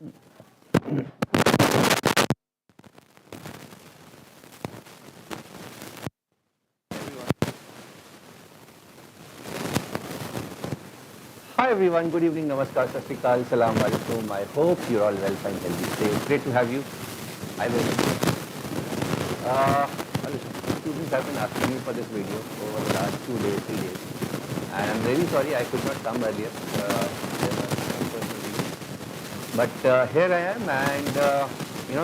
Hi everyone, good evening, namaskar, sat sri akal, salam alaikum. I hope you're all well, fine, healthy, safe. Great to have you. I will. Students have been asking me for this video over the last 2 days, 3 days. And I'm really sorry I could not come earlier. But here I am, and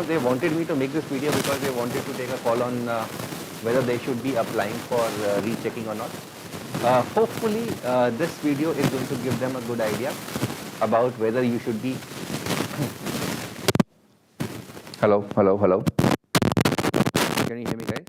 they wanted me to make this video because they wanted to take a call on whether they should be applying for rechecking or not. Hopefully this video is going to give them a good idea about whether you should be hello. Can you hear me, guys?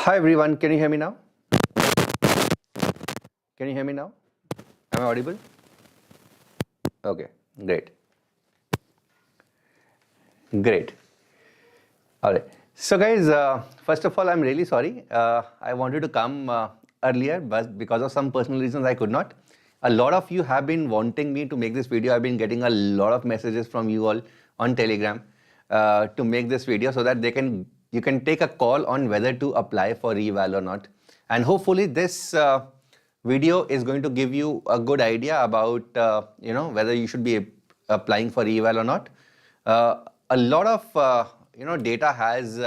Hi everyone, can you hear me now? Can you hear me now? Am I audible? Okay, great. All right. So guys, first of all, I'm really sorry. I wanted to come earlier, but because of some personal reasons, I could not. A lot of you have been wanting me to make this video. I've been getting a lot of messages from you all on Telegram to make this video so that you can take a call on whether to apply for reval or not. And hopefully this video is going to give you a good idea about whether you should be applying for reval or not. A lot of data has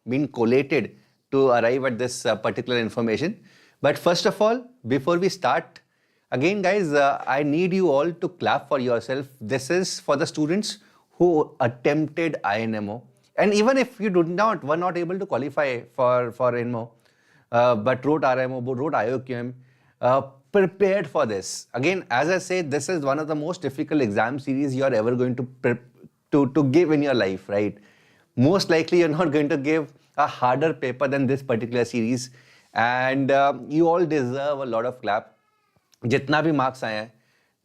been collated to arrive at this particular information. But first of all, before we start, again guys, I need you all to clap for yourself. This is for the students who attempted INMO. And even if you were not able to qualify for INMO, but wrote RMO, wrote IOQM, prepared for this. Again, as I say, this is one of the most difficult exam series you are ever going to give in your life, right? Most likely you're not going to give a harder paper than this particular series, and you all deserve a lot of clap. जितना भी marks आए हैं,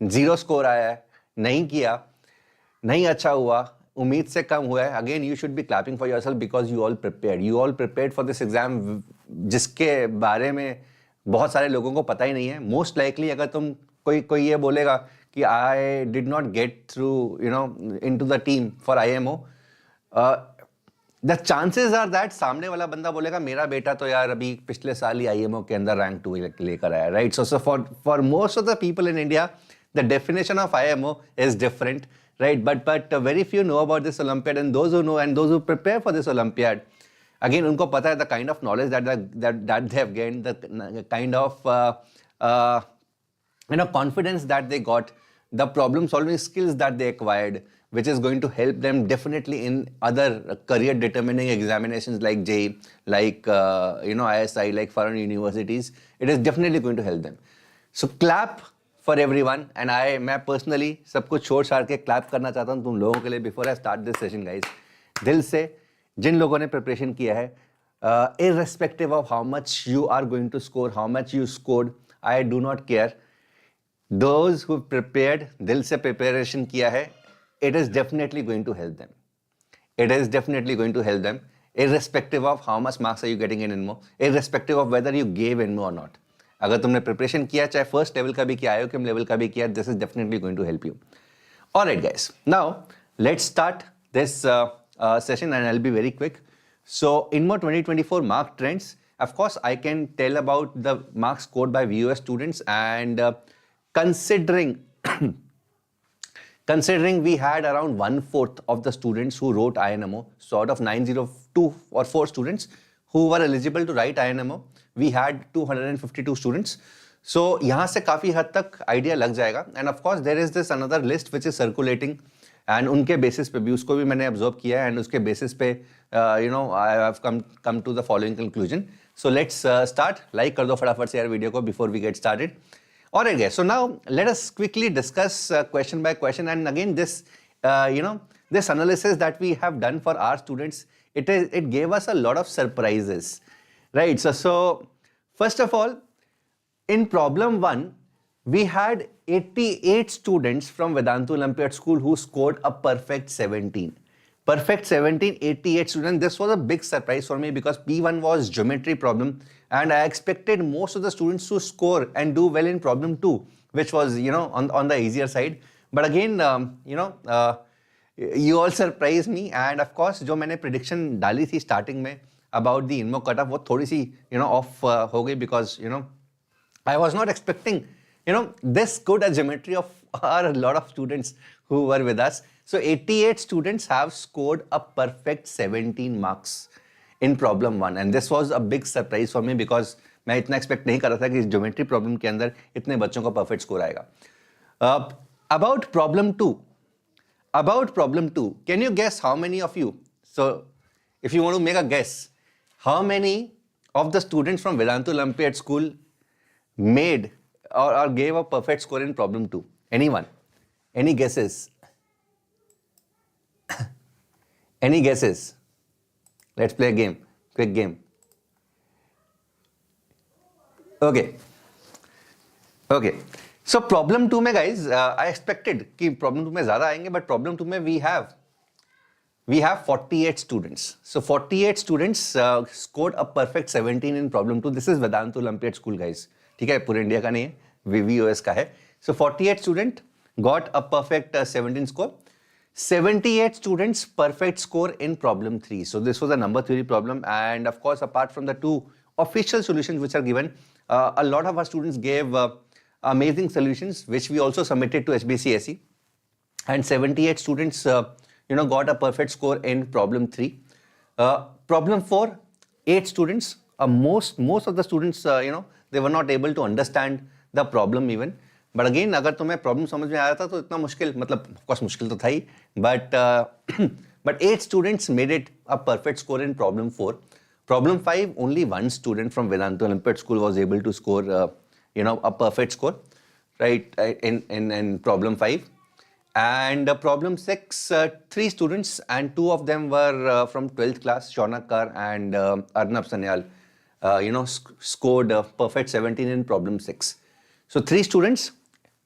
0 score आया है, नहीं किया, नहीं अच्छा हुआ, उम्मीद से कम हुआ है, again you should be clapping for yourself because you all prepared for this exam, जिसके बारे में बहुत सारे लोगों को पता ही नहीं है. Most likely अगर तुम कोई ये बोलेगा कि I did not get through into the team for IMO, the chances are that सामने वाला बंदा बोलेगा मेरा बेटा तो यार अभी पिछले साल ही IMO के अंदर रैंक 2 लेकर आया, right? So for most of the people in India, the definition of IMO is different, right? But very few know about this Olympiad, and those who know and those who prepare for this Olympiad, again उनको पता है the kind of knowledge that they have gained, the kind of confidence that they got, the problem solving skills that they acquired, which is going to help them definitely in other career determining examinations like JEE, like ISI, like foreign universities. It is definitely going to help them. So clap for everyone, and मैं personally सब कुछ छोड़ छाड़ के clap करना चाहता हूँ तुम लोगों के लिए before I start this session, guys. दिल से जिन लोगों ने preparation किया है, irrespective of how much you are going to score, how much you scored, I do not care. Those who prepared, दिल से preparation किया है, it is definitely going to help them. It is definitely going to help them, irrespective of how much marks are you getting in INMO, irrespective of whether you gave INMO or not. अगर तुमने preparation किया, चाहे first level का भी किया, IOQM level का भी किया, this is definitely going to help you. Alright guys, now let's start this session, and I'll be very quick. So INMO 2024 mark trends. Of course, I can tell about the marks scored by VOS students, and considering we had around 1/4 of the students who wrote INMO, sort of 902 or 4 students who were eligible to write INMO, we had 252 students. So यहाँ से काफ़ी हद तक idea लग जाएगा. And of course there is this another list which is circulating, and उनके basis पे भी उसको भी मैंने absorb किया है, and उसके basis पे I have come to the following conclusion. So let's start. Like कर दो फटाफट से यार वीडियो को before we get started. Alright guys, so now let us quickly discuss question by question, and again this this analysis that we have done for our students, it gave us a lot of surprises. Right. So first of all, in problem 1, we had 88 students from Vedantu Olympiad school who scored a perfect 17. Perfect 17, 88 students. This was a big surprise for me because P1 was geometry problem and I expected most of the students to score and do well in problem 2, which was, on the easier side. But again, you all surprised me, and of course जो मैंने prediction डाली थी starting में about the INMO cutoff वो थोड़ी सी off हो गई because I was not expecting this good a geometry of a lot of students who were with us. So 88 students have scored a perfect 17 marks in problem 1, and this was a big surprise for me because मैं इतना expect नहीं कर रहा था कि इस geometry problem के अंदर इतने बच्चों का perfect score आएगा. About problem 2, can you guess how many of you? So if you want to make a guess, how many of the students from Vedantu Olympiad school made or gave a perfect score in problem 2? Anyone? Any guesses? Any guesses? Let's play a game. Quick game. Okay. So problem 2 में guys, I expected कि problem 2 में ज़्यादा आएंगे, but problem 2 में we have 48 students. So 48 students scored a perfect 17 in problem 2. This is Vedantu Olympiad school guys. ठीक है, पूरे India का नहीं है, VOS का है. So 48 student got a perfect 17 score. 78 students perfect score in problem 3. So this was a number theory problem, and of course apart from the 2 official solutions which are given, a lot of our students gave amazing solutions which we also submitted to HBCSE, and 78 students got a perfect score in problem 3. Problem 4, 8 students, most of the students they were not able to understand the problem even. But again, अगर तुम्हें problem समझ में आया था तो इतना मुश्किल, मतलब of course मुश्किल तो था ही, but 8 students made it a perfect score in problem 4. Problem 5, only 1 student from Vedantu Olympiad school was able to score a perfect score, right, in problem 5. And problem 6, 3 students, and 2 of them were from 12th class, Shaunak Kar and Arnab Sanyal, scored a perfect 17 in problem 6. So 3 students,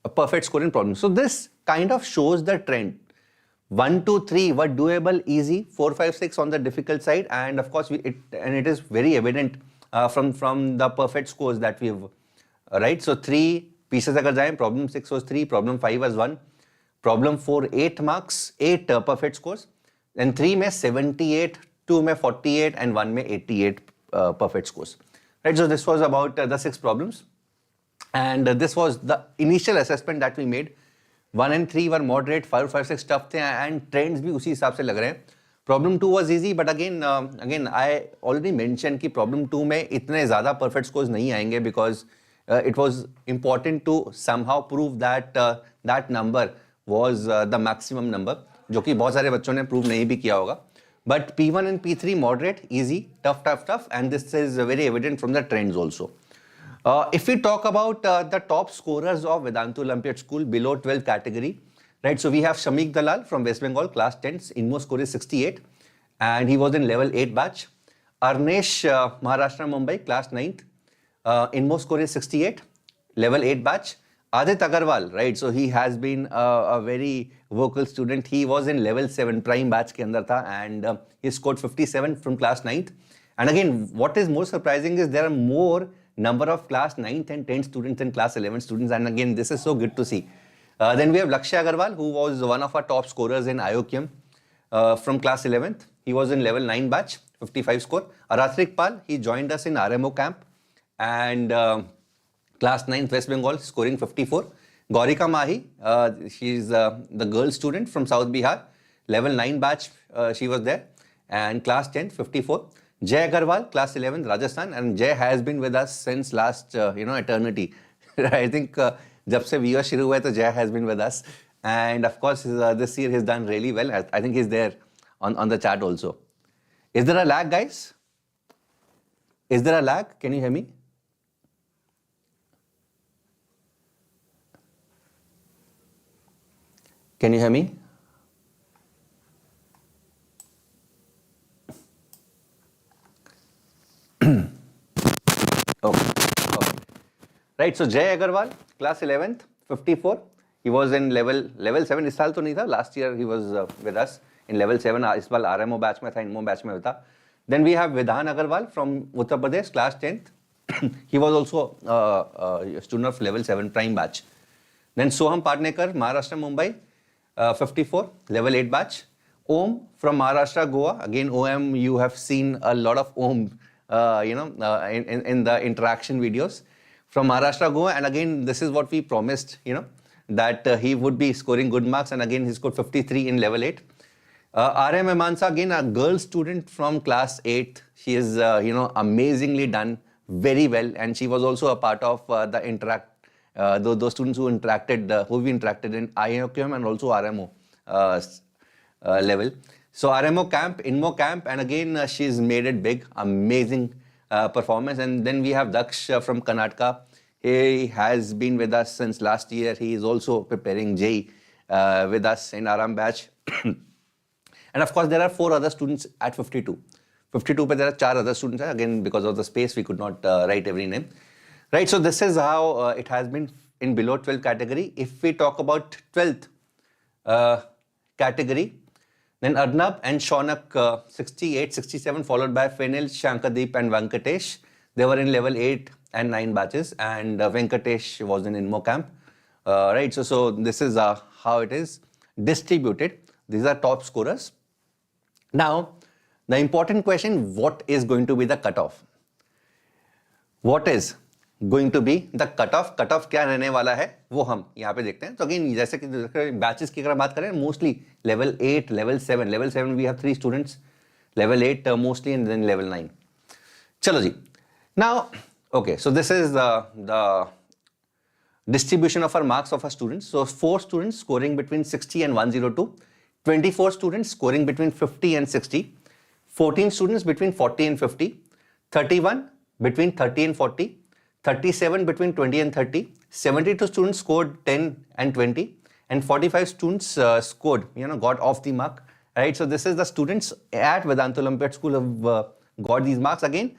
a perfect score in problem. So this kind of shows the trend. 1, 2, 3 were doable, easy. 4, 5, 6 on the difficult side, and of course it is very evident from the perfect scores that we have. Right, so 3 pieces अगर जाएं, problem 6 was 3, problem 5 was 1, problem 4 8 marks, 8 perfect scores, and 3 में 78, 2 में 48, and 1 में 88 perfect scores. Right, so this was about the 6 problems, and this was the initial assessment that we made. 1 and 3 were moderate, 5, 5, 6 tough थे, and trends भी उसी हिसाब से लग रहे हैं. Problem 2 was easy, but again I already mentioned कि problem 2 में इतने ज़्यादा perfect scores नहीं आएंगे because it was important to somehow prove that that number was the maximum number, जो कि बहुत सारे बच्चों ने prove नहीं भी किया होगा. But P1 and P3 moderate, easy, tough, and this is very evident from the trends also. If we talk about the top scorers of Vedantu Olympiad school below 12 category, right? So we have Shamik Dalal from West Bengal, class 10, INMO score is 68, and he was in level 8 batch. Arnesh, Maharashtra, Mumbai, class 9th. INMO score is 68, level 8 batch. Adit Agarwal, right, so he has been a very vocal student. He was in level 7 prime batch के अंदर था, and he scored 57 from class 9th. And again, what is more surprising is there are more number of class 9th and 10th students than class 11 students, and again this is so good to see. Then we have Lakshya Agarwal, who was one of our top scorers in IOQM from class 11th. He was in level 9 batch, 55 score. Arathrik Pal, he joined us in RMO camp, and class 9th West Bengal, scoring 54. Gaurika Mahi, she is the girl student from South Bihar, level 9 batch, she was there, and class 10th, 54. Jay Agarwal, class 11th, Rajasthan, and Jay has been with us since last eternity. I think जब से VOS शुरू हुआ है तो Jay has been with us, and of course this year he's done really well. I think he's there on the chat also. Is there a lag, guys? Is there a lag? Can you hear me? Can you hear me? Okay. Right, so Jay Agarwal, class 11th, 54. He was in level 7. इस साल तो नहीं था. Last year he was with us in level 7. इस बार RMO batch में था, INMO batch में था. Then we have Vedantu Agarwal from Uttar Pradesh, class 10th. He was also a student of level 7 prime batch. Then Soham Padnekar, Maharashtra, Mumbai, 54, level 8 batch. Om from Maharashtra, Goa. Again, OM, you have seen a lot of Om, in the interaction videos. From Maharashtra, Goa, and again, this is what we promised, that he would be scoring good marks, and again, he scored 53 in level 8. RM Emansa, again, a girl student from class 8. She is, amazingly done very well, and she was also a part of those students who we interacted in IOQM and also RMO level. So RMO camp, INMO camp, and again, she's made it big, amazing performance. And then we have Daksh from Karnataka. He has been with us since last year. He is also preparing JEE with us in Aram batch. And of course, there are 4 other students at 52. 52 pe there are 4 other students. Again, because of the space, we could not write every name. Right, so this is how it has been in below 12 category. If we talk about 12th category, then Arnab and Shaunak 68, 67, followed by Fenil, Shankadeep and Venkatesh. They were in level 8 and 9 batches, and Venkatesh was in INMO camp. Right, so this is how it is distributed. These are top scorers. Now, the important question, what is going to be the cutoff? What is going to be the cutoff? Cutoff क्या रहने वाला है वो हम यहाँ पे देखते हैं. तो अगेन जैसे कि बैचेस की अगर बात करें, mostly level 8, level 7. Level 7 we have 3 students. Level 8 mostly, and then level 9. चलो जी. Now, okay, so this is the distribution of our marks of our students. So 4 students scoring between 60 and 102. 24 students scoring between 50 and 60. 14 students between 40 and 50. 31 between 30 and 40. 37 between 20 and 30. 72 students scored 10 and 20. And 45 students scored, got off the mark. Right, so this is the students at Vedantu Olympiad School have got these marks again.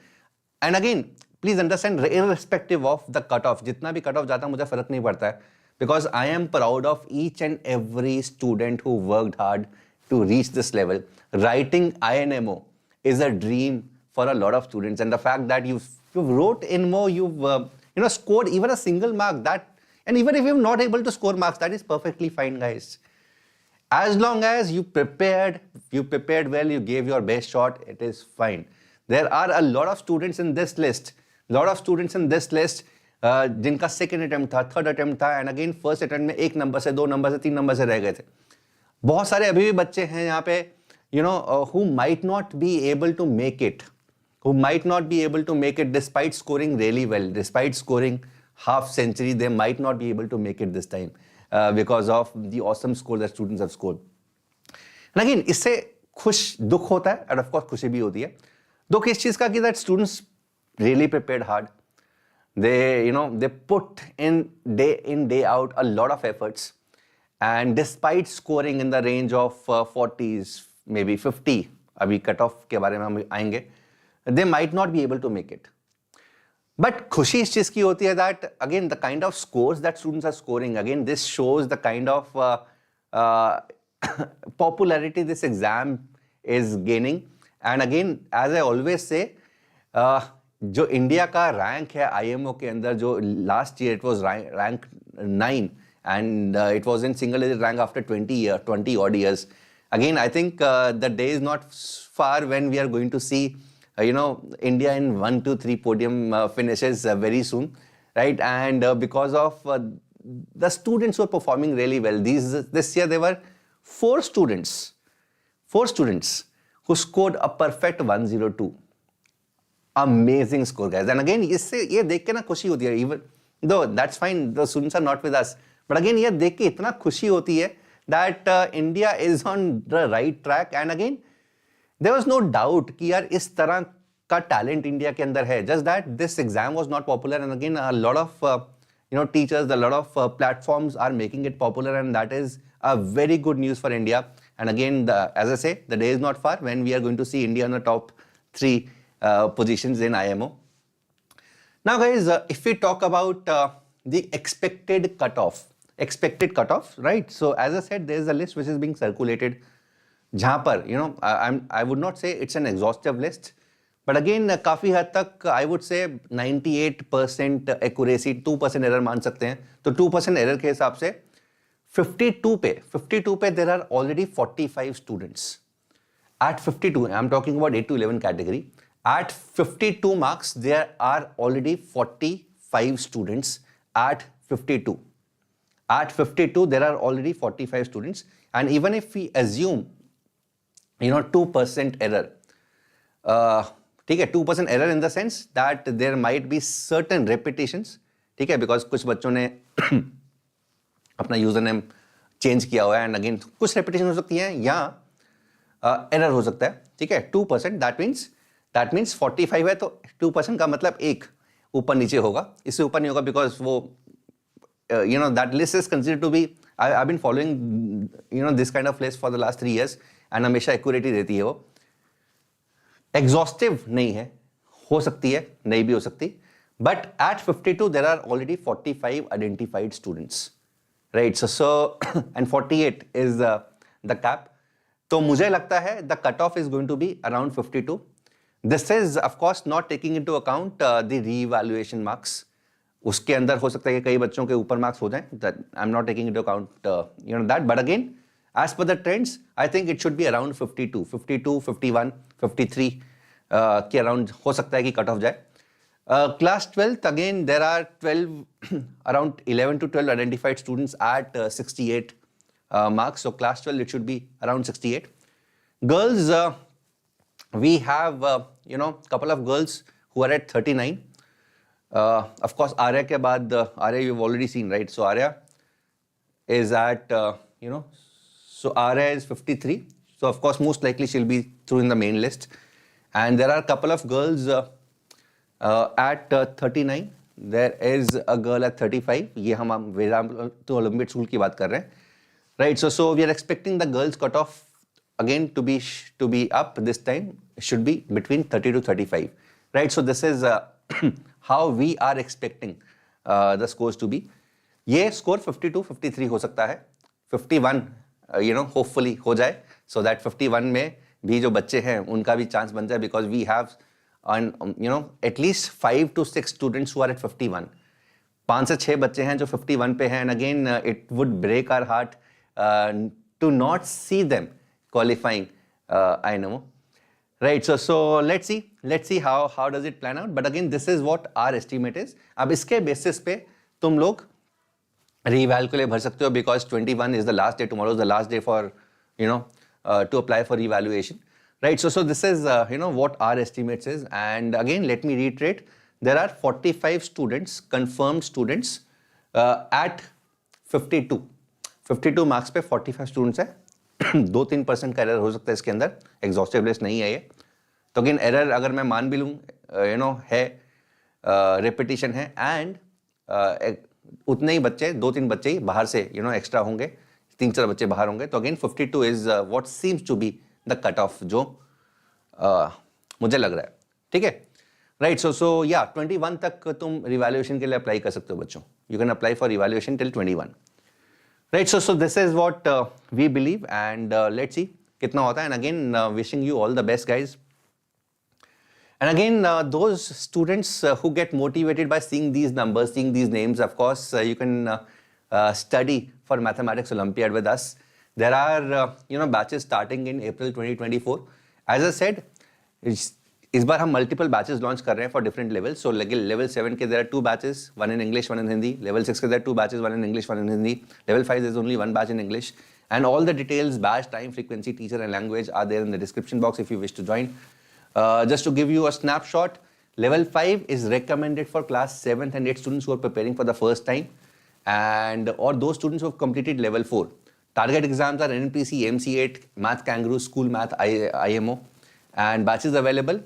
And again, please understand, irrespective of the cutoff, जितना भी cutoff जाता है मुझे फर्क नहीं पड़ता है, because I am proud of each and every student who worked hard to reach this level. Writing INMO is a dream for a lot of students, and the fact that you've wrote INMO, you've scored even a single mark, that, and even if you're not able to score marks, that is perfectly fine, guys. As long as you prepared well, you gave your best shot, it is fine. There are a lot of students in this list, जिनका second attempt था, third attempt था, and again first attempt में 1 number से, 2 number से, 3 number से रह गए थे. बहुत सारे अभी भी बच्चे हैं यहाँ पे, who might not be able to make it, despite scoring really well, despite scoring half century, they might not be able to make it this time because of the awesome score that students have scored. And again, इससे दुख होता है, and of course खुशी भी होती है. दुख इस चीज का कि that students really prepared hard. They put in day out a lot of efforts, and despite scoring in the range of 40s, maybe 50, अभी cutoff के बारे में हम आएंगे, they might not be able to make it. But खुशी इस चीज की होती है that again the kind of scores that students are scoring, again this shows the kind of popularity this exam is gaining. And again, as I always say, जो India का rank है IMO के अंदर, जो last year it was rank 9 and it was in single digit rank after 20 odd years. Again, I think the day is not far when we are going to see India in 1, 2, 3 podium finishes very soon, right? And because of the students who are performing really well, this year there were 4 students who scored a perfect 102. Amazing score, guys. And again, ये देख के ना खुशी होती है, even though that's fine, the students are not with us, but again ये देख के इतना खुशी होती है that India is on the right track. And again, there was no doubt कि यार इस तरह का talent India के अंदर है. Just that this exam was not popular, and again a lot of teachers, a lot of platforms are making it popular, and that is a very good news for India. And again, as I say, the day is not far when we are going to see India in the top 3 positions in IMO. Now guys, if we talk about the expected cutoff, right? So as I said, there is a list which is being circulated. जहाँ पर I would not say it's an exhaustive list, but again काफ़ी हद तक I would say 98% accuracy, 2% error मान सकते हैं. तो 2% error के हिसाब से 52 पे there are already 45 students. At 52, I'm talking about 8 to 11 category. At 52 marks, there are already 45 students at 52. At 52, there are already 45 students. And even if we assume, 2% error, ठीक है, 2% error in the sense that there might be certain repetitions, ठीक है, because कुछ बच्चों ने अपना user name change किया हुआ है एंड अगेन कुछ रेपिटेशन हो सकती है या एरर हो सकता है, ठीक है. 2% दैट मीन्स 45 है तो 2% का मतलब एक ऊपर नीचे होगा, इससे ऊपर नहीं होगा बिकॉज वो that list is considered to be, I have been following this kind of list for the last 3 years and हमेशा एक्यूरेट ही रहती है. वो एग्जॉस्टिव नहीं है, हो सकती है, नहीं भी हो सकती, but at 52 there are already 45 identified students, right. So and 48 is the cap. तो मुझे लगता है the cut off is going to be around 52. This is of course not taking into account the revaluation marks. उसके अंदर हो सकता है कि कई बच्चों के ऊपर मार्क्स हो जाएं, I am not taking into account that, but again as per the trends, I think it should be around 52, 51, 53 के अराउंड हो सकता है कि कट ऑफ जाए. Class 12th, again there are 12 around 11 to 12 identified students at 68 marks. So class 12 it should be around 68. Girls, we have couple of girls who are at 39. Of course Arya के बाद Arya you've already seen, right? So Arya is at so Arya is 53. So of course most likely she'll be through in the main list. And there are a couple of girls at 39. There is a girl at 35. ये हम Vedantu Olympiad school की बात कर रहे हैं, right? So we are expecting the girls cutoff again to be up this time. It should be between 30 to 35, right? So this is how we are expecting the scores to be. ये score 52, 53 हो सकता है, 51 hopefully हो जाए, so that 51 में भी जो बच्चे हैं उनका भी चांस बन जाए, because we have at least 5 to 6 students who are at 51. 5 से 6 बच्चे हैं जो 51 पे हैं, and again it would break our heart to not see them qualifying INMO, right? So let's see how does it plan out, but again this is what our estimate is. अब इसके basis पे तुम लोग reval के लिए भर सकते हो, because 21 is the last day, tomorrow is the last day for to apply for evaluation, right? So this is what our estimates is. And again let me reiterate, there are 45 students, confirmed students at 52 marks पे 45 students है. 2-3% का error हो सकता है इसके अंदर, exhaustive list नहीं है ये. तो अगेन एरर अगर मैं मान भी लूँ है, रेपिटेशन है, एंड उतने ही बच्चे, 2-3 बच्चे ही बाहर से एक्स्ट्रा होंगे, 3-4 बच्चे बाहर होंगे, तो again 52 is what seems to be the cut off जो मुझे लग रहा है, ठीक है, राइट. सो या 21 तक तुम रिवैल्यूएशन के लिए अप्लाई कर सकते हो बच्चों. You can apply for revaluation till 21, right. So this is what we believe, and let's see कितना होता है. And again wishing you all the best guys. And again, those students who get motivated by seeing these numbers, seeing these names, of course, you can study for Mathematics Olympiad with us. There are, batches starting in April 2024. As I said, इस बार हम multiple batches launch कर रहे हैं for different levels. So level 7 के there are 2 batches, one in English, one in Hindi. Level 6 के there are 2 batches, one in English, one in Hindi. Level 5 there's only 1 batch in English. And all the details, batch, time, frequency, teacher and language are there in the description box if you wish to join. Just to give you a snapshot, level 5 is recommended for class 7th and 8th students who are preparing for the first time, and or those students who have completed level 4. Target exams are NNPC, MC8, Math Kangaroo, School Math, IMO, and batches available.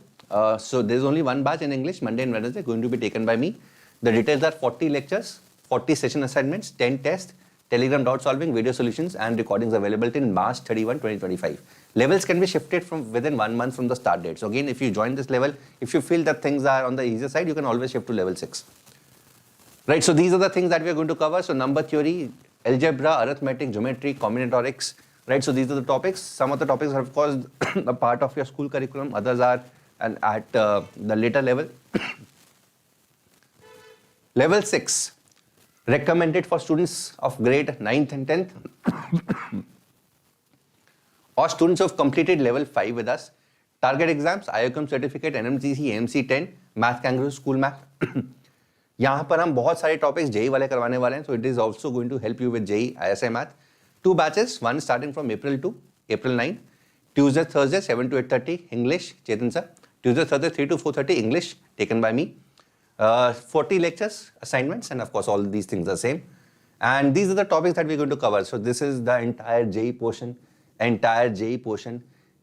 So there's only 1 batch in English, Monday and Wednesday, going to be taken by me. The details are 40 lectures, 40 session assignments, 10 tests, Telegram doubt solving, video solutions and recordings available till March 31, 2025. Levels can be shifted from within 1 month from the start date. So again, if you join this level, if you feel that things are on the easier side, you can always shift to level 6. Right, so these are the things that we are going to cover. So number theory, algebra, arithmetic, geometry, combinatorics. Right, so these are the topics. Some of the topics are of course a part of your school curriculum. Others are at the later level. Level 6, recommended for students of grade 9th and 10th or students who have completed level 5 with us. Target exams, IOQM certificate, NMTC, AMC 10, Math Kangaroo, School Math. यहाँ पर हम बहुत सारे topics JEE वाले करवाने वाले हैं. So it is also going to help you with JEE ISI Math. 2 batches, one starting from April 2, April 9. Tuesday, Thursday, 7 to 8:30 English, Chetan sir. Tuesday, Thursday, 3 to 4:30 English, taken by me. 40 lectures, assignments, and of course all these things are same. And these are the topics that we're going to cover. So this is the entire JEE portion.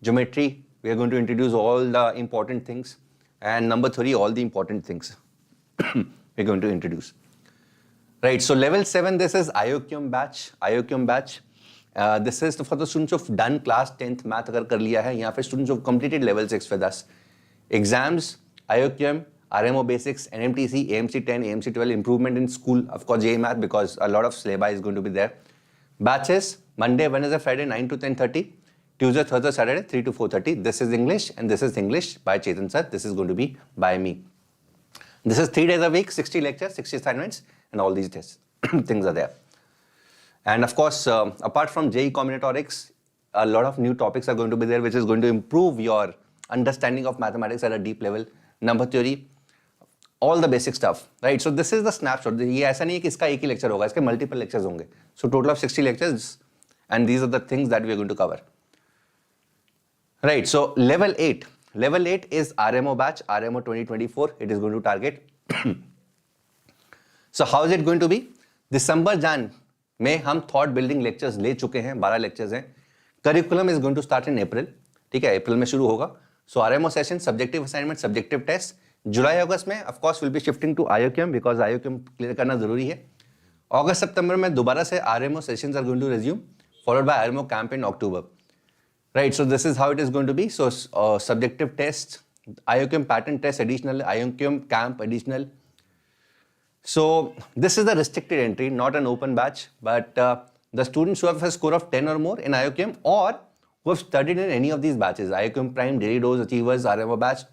Geometry, we are going to introduce all the important things. And number 3, all the important things we're going to introduce. Right, so level 7, this is IOQM batch. This is for the students who've done class 10th math अगर कर लिया है. यहाँ पे students who've completed level 6 with us. Exams, IOQM, RMO basics, NMTC, AMC 10, AMC 12, improvement in school, of course JEE Math because a lot of syllabi is going to be there. Batches, Monday, Wednesday, Friday, 9 to 10:30. Tuesday, Thursday, Saturday, 3 to 4:30. This is English and this is English by Chetan sir. This is going to be by me. This is 3 days a week, 60 lectures, 60 assignments, and all these tests things are there. And of course, apart from JEE combinatorics, a lot of new topics are going to be there, which is going to improve your understanding of mathematics at a deep level. Number theory, all the basic stuff, right? So this is the snapshot. ये ऐसा नहीं है कि इसका एक ही lecture होगा, इसके multiple lectures होंगे. So total of 60 lectures, and these are the things that we are going to cover. Right. So level 8. Level 8 is RMO batch, RMO 2024. It is going to target. So how is it going to be? December Jan में हम thought building lectures ले चुके हैं, 12 lectures हैं. Curriculum is going to start in April. ठीक है, April में शुरू होगा. So RMO session, subjective assignment, subjective test. July August में of course will be shifting to IOQM because IOQM clear करना जरूरी है. August September में दोबारा से RMO sessions are going to resume, followed by RMO camp in October. Right, so this is how it is going to be. So subjective test, IOQM pattern test additional, IOQM camp additional. So this is the restricted entry, not an open batch, but the students who have a score of 10 or more in IOQM or who have studied in any of these batches, IOQM Prime, Daily Dose, Achievers, RMO batch,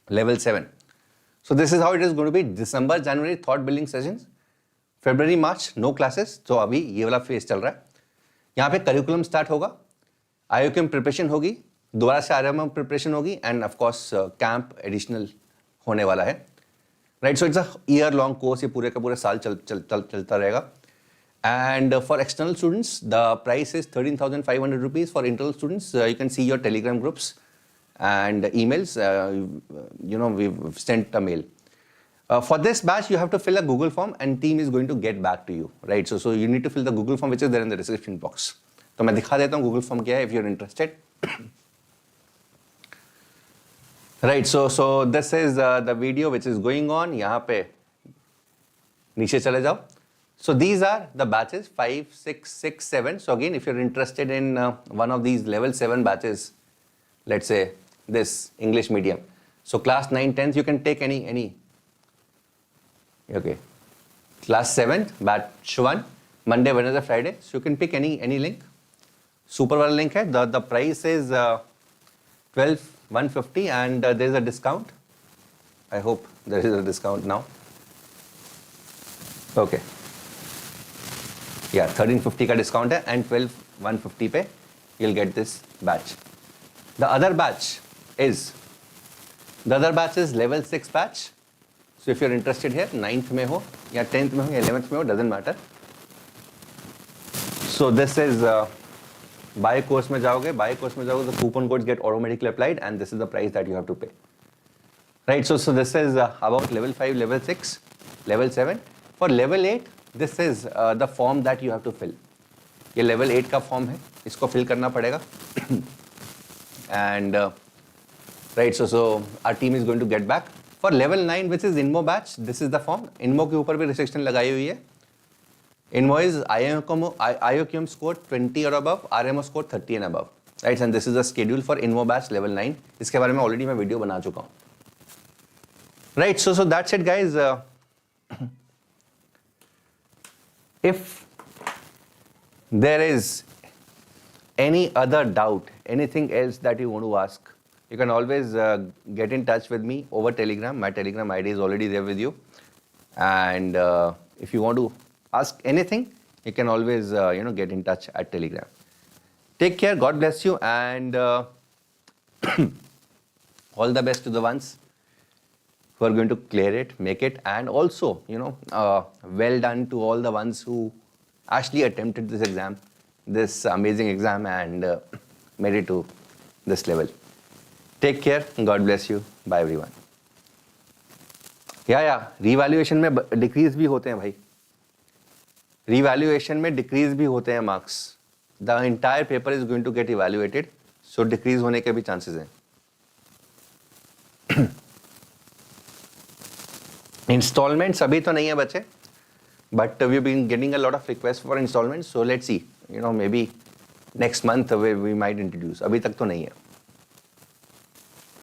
level 7. So this is how it is going to be. December, January, thought building sessions. February, March, no classes. So अभी ये वाला phase चल रहा है. यहाँ पे curriculum start होगा, IOQM preparation होगी, दोबारा से RMO preparation होगी, and of course camp additional होने वाला है. Right, so it's a year-long course. ये पूरे का पूरे साल चलता रहेगा. And for external students, the price is 13,500 rupees. For internal students, you can see your Telegram groups and emails. We've sent a mail. For this batch, you have to fill a Google form and team is going to get back to you. Right, so you need to fill the Google form which is there in the description box. तो मैं दिखा देता हूँ Google form क्या है if you're interested. Right, so this is the video which is going on. यहाँ पे नीचे चले जाओ. So these are the batches 5, 6, 6, 7. So again, if you're interested in one of these level 7 batches, let's say this English medium. So class 9, 10th, you can take any. Okay. Class 7th, batch 1, Monday, Wednesday, Friday. So you can pick any link. Super वाला link है. The price is 12,150 and there is a discount. I hope there is a discount now. Okay. Yeah, 1350 का discount है and 12,150 पे you'll get this batch. The other batch is level 6 batch. So if you're interested here, 9th में हो या 10th में हो या 11th में हो, doesn't matter. So this is buy course में जाओगे, the coupon codes get automatically applied and this is the price that you have to pay. Right, so this is about level 5, level 6, level 7. For level 8, this is the form that you have to fill. ये level 8 का form है, इसको fill करना पड़ेगा. And right, so our team is going to get back. For level 9, which is INMO batch, this is the form. INMO के ऊपर भी restriction लगाई हुई है. Invoice IOQM score 20 or above, RMO score 30 and above. Right, and this is a schedule for INMO batch level 9. इसके बारे में already मैं video बना चुका हूँ. Right, so that's it, guys. If there is any other doubt, anything else that you want to ask, you can always get in touch with me over Telegram. My Telegram ID is already there with you. And if you want to ask anything, you can always get in touch at Telegram. Take care. God bless you. And all the best to the ones who are going to clear it, make it. And also, well done to all the ones who actually attempted this exam, this amazing exam, and made it to this level. Take care. God bless you. Bye everyone. Revaluation में decrease भी होते हैं भाई. Revaluation में decrease भी होते हैं marks. The entire paper is going to get evaluated, so decrease होने के भी chances हैं. Installments अभी तो नहीं है बच्चे, but we've been getting a lot of requests for installments, so let's see. Maybe next month we might introduce. अभी तक तो नहीं है.